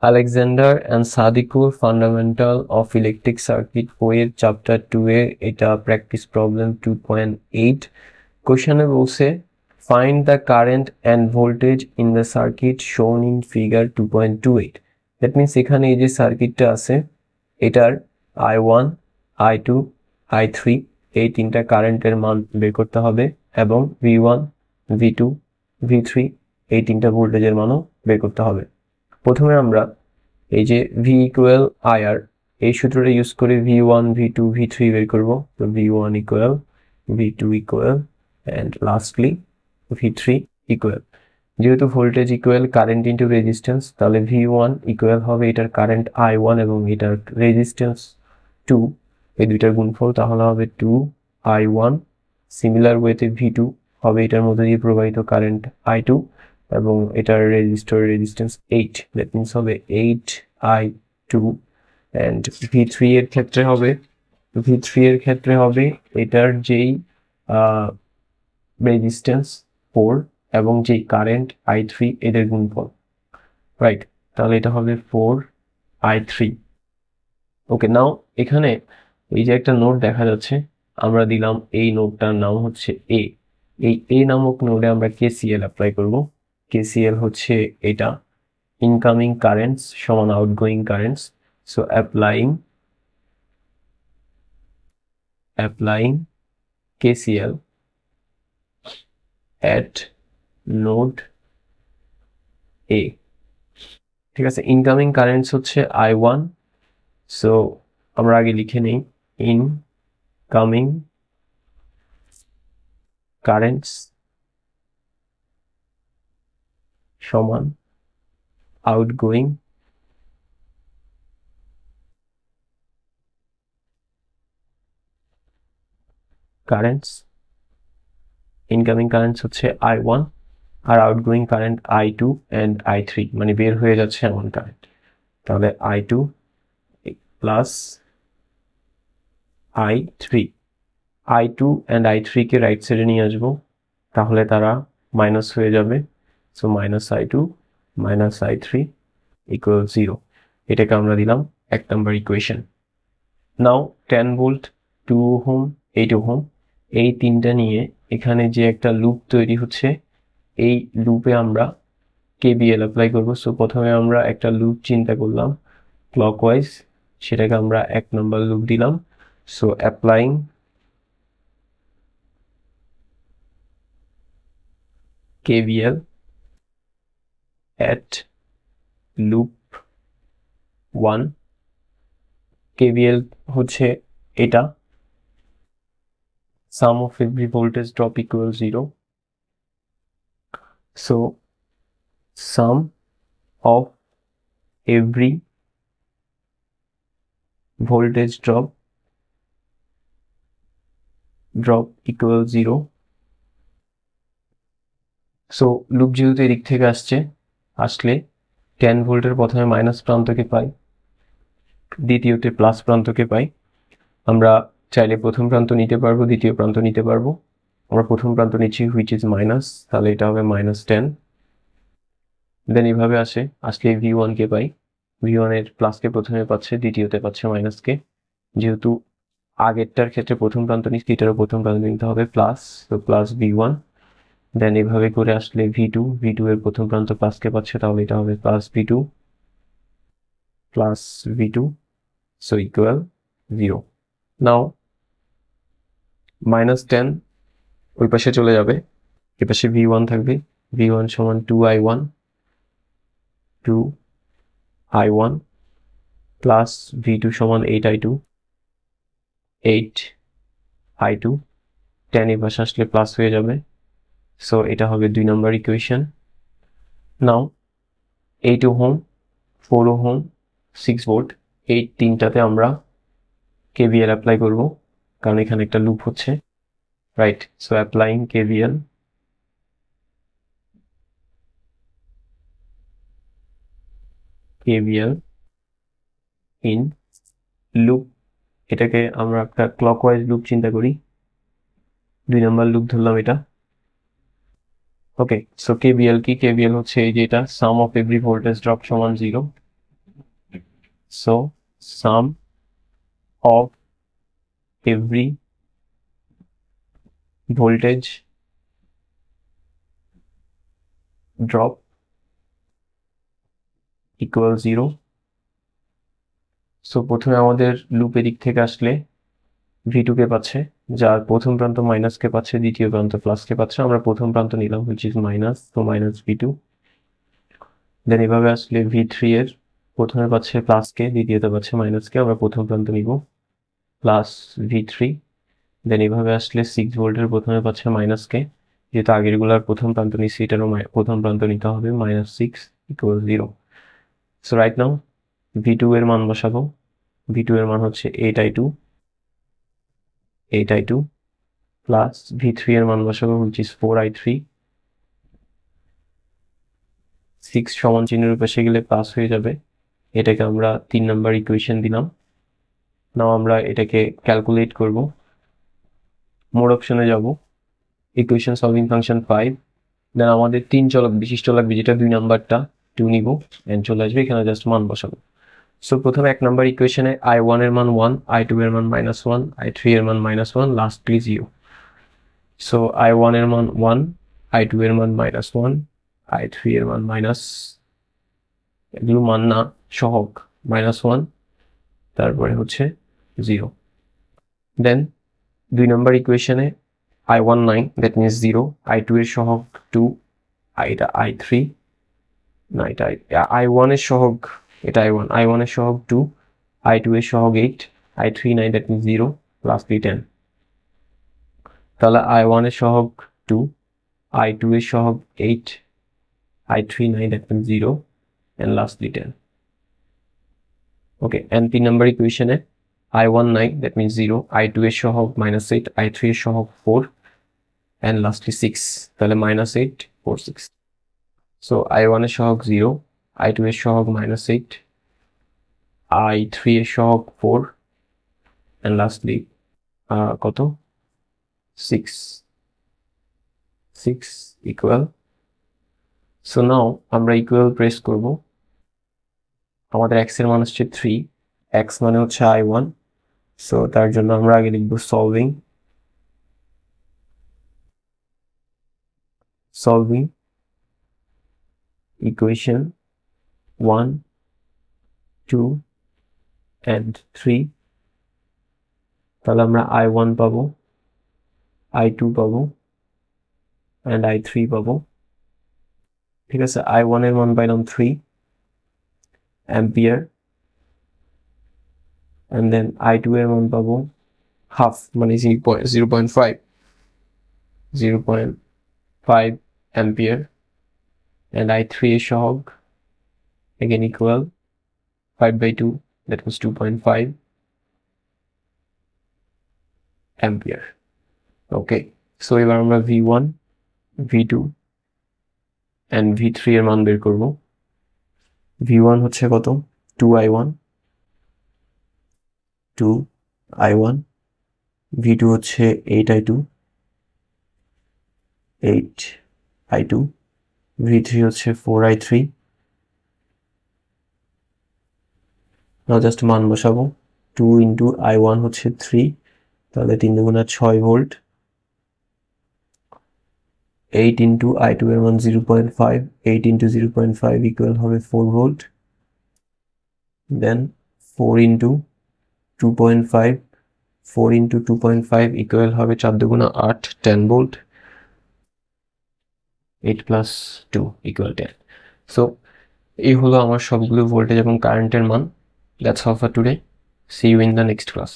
Alexander and Sadiqur fundamental of electric circuit বইয়ের chapter 2 এর এটা প্র্যাকটিস প্রবলেম 2.8 কোশ্চেনে বলছে find the current and voltage in the circuit শোন ইন ফিগার 2.28। দ্যাট মিনস এখানে এই যে সার্কিটটা আছে এটার I1 I2 I3 এই তিনটা কারেন্টের মান বের করতে হবে এবং V1 V2 V3 এই তিনটা ভোল্টেজের মানও বের করতে হবে। প্রথমে আমরা এই যে V ইকুয়াল IR এই সূত্রটা ইউজ করে V1 V2 V3 বের করব। তো V1 equal V2 equal and lastly V3 equal, যেহেতু voltage equal current into resistance তাহলে V1 ইকুয়াল হবে এটার কারেন্ট I1 এবং এটার রেজিস্ট্যান্স 2, এই দুইটার গুণফল, তাহলে হবে 2I1। সিমিলার ওয়েতে V2 হবে এটার মধ্যে দিয়ে প্রবাহিত কারেন্ট I2 এবং এটার রেজিস্ট্যান্স 8, দ্যাট মিনস হবে 8I2। এন্ড V3 এর ক্ষেত্রে হবে এটার যেই রেজিস্ট্যান্স 4 এবং যেই কারেন্ট I3 এদের গুণফল, রাইট? তাহলে এটা হবে 4I3। ওকে, নাও এখানে এই যে একটা নোড দেখা যাচ্ছে, আমরা দিলাম এই নোডটার নাম হচ্ছে A। এই A নামক নোডে আমরা KCL অ্যাপ্লাই করব। KCL হচ্ছে এটা ইনকামিং কারেন্টস সমান outgoing currents. So applying KCL at node A। ঠিক আছে, ইনকামিং কারেন্টস হচ্ছে I1, সো আমরা আগে লিখে নেই ইনকামিং কারেন্টস সমান আউটগোয়িং কারেন্টস। ইনকামিং কারেন্টস হচ্ছে I1 R outgoing current I2 and I3, মানে বের হয়ে যাচ্ছে এমন কারেন্ট। তাহলে I2 plus I2 and I3 K right সাইডে নিয়ে আসবো, তাহলে তারা মাইনাস হয়ে যাবে। So -I2 -I3 equal 0। এটাকে আমরা দিলাম 1 নম্বর ইকুয়েশন। নাও 10 ভোল্ট 2 ওহম 8 ওহম এই তিনটা নিয়ে এখানে যে একটা লুপ তৈরি হচ্ছে, এই লুপে আমরা KVL অ্যাপ্লাই করব। সো প্রথমে আমরা একটা লুপ চিন্তা করলাম ক্লকওয়াইজ, সেটাকে আমরা 1 নম্বর লুপ দিলাম। So applying KVL at loop 1। KVL হচ্ছে এটা sum of every voltage drop equals 0। So sum of every voltage drop equals 0। So loop যেহেতু এদিক থেকে আসলে 10 ভোল্টের প্রথমে মাইনাস প্রান্তকে পাই, দ্বিতীয়তে প্লাস প্রান্তকে পাই। আমরা চাইলে প্রথম প্রান্ত নিতে পারবো, দ্বিতীয় প্রান্ত নিতে পারবো। আমরা প্রথম প্রান্ত নিচ্ছি হুইচ ইজ মাইনাস, তাহলে এটা হবে -10। দেন এইভাবে আসলে V1 কে পাই, V1 এর প্লাসকে প্রথমে পাচ্ছে, দ্বিতীয়তে পাচ্ছে মাইনাসকে। যেহেতু আগেরটার ক্ষেত্রে প্রথম প্রান্ত নিচ্ছি, এটারও প্রথম প্রান্ত নিতে হবে প্লাস, তো প্লাস V1। দেন এইভাবে করে আসলে V2 এর প্রথম প্রান্ত প্লাসকে পাচ্ছে, তাহলে এটা হবে প্লাস V2 সো ইকুয়াল 0। নাও -10 ওই পাশে চলে যাবে, এ পাশে V1 থাকবে। V1 সমান 2I1 প্লাস V2 সমান 8I2 10 এই পাশে আসলে প্লাস হয়ে যাবে। সো এটা হবে 2 নম্বর ইকুয়েশন। নাও 8 ওহম 4 ওহম 6 ভোল্ট এই তিনটাতে আমরা KVL অ্যাপ্লাই করব, কারণ এখানে একটা লুপ হচ্ছে, right? So applying KVL in loop, এটাকে আমরা একটা ক্লকওয়াইজ লুপ চিন্তা করি, 2 নম্বর লুপ ধরলাম এটা। ওকে, সো KVL কি? KVL হচ্ছে এই যে এটা সাম অফ এভরি ভোল্টেজ ড্রপ সমান 0। So sum of every voltage drop equal 0. So প্রথমে আমাদের লুপের দিক থেকে আসলে v2 কে পাচ্ছে, যার প্রথম প্রান্ত মাইনাস কে পাচ্ছে, দ্বিতীয় প্রান্ত প্লাস কে পাচ্ছে। আমরা প্রথম প্রান্ত নিলাম which is মাইনাস, তো মাইনাস v2। দেন এভাবে আসলে v3 এর প্রথমে পাচ্ছে প্লাস কে, দ্বিতীয়তে পাচ্ছে মাইনাস কে, আমরা প্রথম প্রান্ত নিব প্লাস v3। দেন এভাবে আসলে 6 ভোল্টের প্রথমে পাচ্ছে মাইনাস কে, যেহেতু আগেরগুলার প্রথম প্রান্ত নিচ্ছি এটারও প্রথম প্রান্ত নিতে হবে, minus 6 equal 0। So right now v2 এর মান বসাবো। v2 এর মান হচ্ছে 8i2 প্লাস v3 এর মান বসাবো which is 4i3। 6 সমান চিহ্নের পাশে গেলে প্লাস হয়ে যাবে, এটাকে আমরা 3 নাম্বার ইকুয়েশন দিলাম। নাও আমরা এটাকে ক্যালকুলেট করব। মোড অপশনে যাব, ইকুয়েশন সলভিং ফাংশন 5। দেন আমাদের 3 চলক বিশিষ্ট লাগবে, যেটা 2 নাম্বারটা 2 নিব এন্ড চলে আসবে, এখানে জাস্ট মান বসাবো। সো প্রথমে 1 নাম্বার ইকুয়েশনে i1 এর মান 1, i2 এর মান -1, i3 এর মান -1, লাস্টলি 0। সো i1 এর মান 1, i2 এর মান -1, i3 এর মান মাইনাস, এগুলো মান না সহগ, -1, তারপরে হচ্ছে 0। দেন 2 নাম্বার ইকুয়েশনে i1 9, দ্যাট মিনস 0, i2 এর সহগ 2, এটা i3 না, এটা i1 এর সহগ, এটা i1 এর সহগ 2, i2 এর সহগ 8, i3 9, দ্যাট মিনস 0, লাস্টলি 10। তাহলে i1 এর সহগ 2, i2 এর সহগ 8, i3 9, that means 0, and lastly 10. Okay, and 3 number equation i1 9, that means 0, i2 এর সহগ -8, i3 এর সহগ 4, and lastly 6, তাহলে -8 4 6। so i1 এর সহগ 0, i2 এর সহগ -8, i3 এর সহগ 4, and lastly কত 6 equal। so now আমরা equal প্রেস করব। আমাদের x এর মান হচ্ছে 3, x মানে হচ্ছে i1, সো তার জন্য আমরা আগে লিখব সলভিং ইকুয়েশন 1 2 and 3। তাহলে আমরা i1 পাবো, i2 পাবো, and i3 পাবো। ঠিক আছে, i1 এর মান পাইলাম 3 অ্যাম্পিয়ার, and then i2 এর মান পাবো হাফ, মানে 0.5 অ্যাম্পিয়ার, and i3 এর সহগ again equal 5/2, that was 2.5 ampere. Okay, so এবার আমরা v1 v2 and v3 এর মান বের করব। v1 হচ্ছে কত 2i1, v2 হচ্ছে 8i2, v3 হচ্ছে 4i3। নাও জাস্ট মান বসাবো, 2 into i1 হচ্ছে 3, তাহলে 3 দুগুণা 6 ভোল্ট, 8 into i2 এর মান 0.5, 8 into 0.5 ইকুয়াল হবে 4 ভোল্ট। দেন 4 into 2.5, 4 into 2.5 ইকুয়াল হবে 4 দুগুণা 8, 10 ভোল্ট। 8 plus 2 equal 10। সো এই হলো আমার সবগুলো ভোল্টেজ এবং কারেন্টের মান। That's all for today. See you in the next class.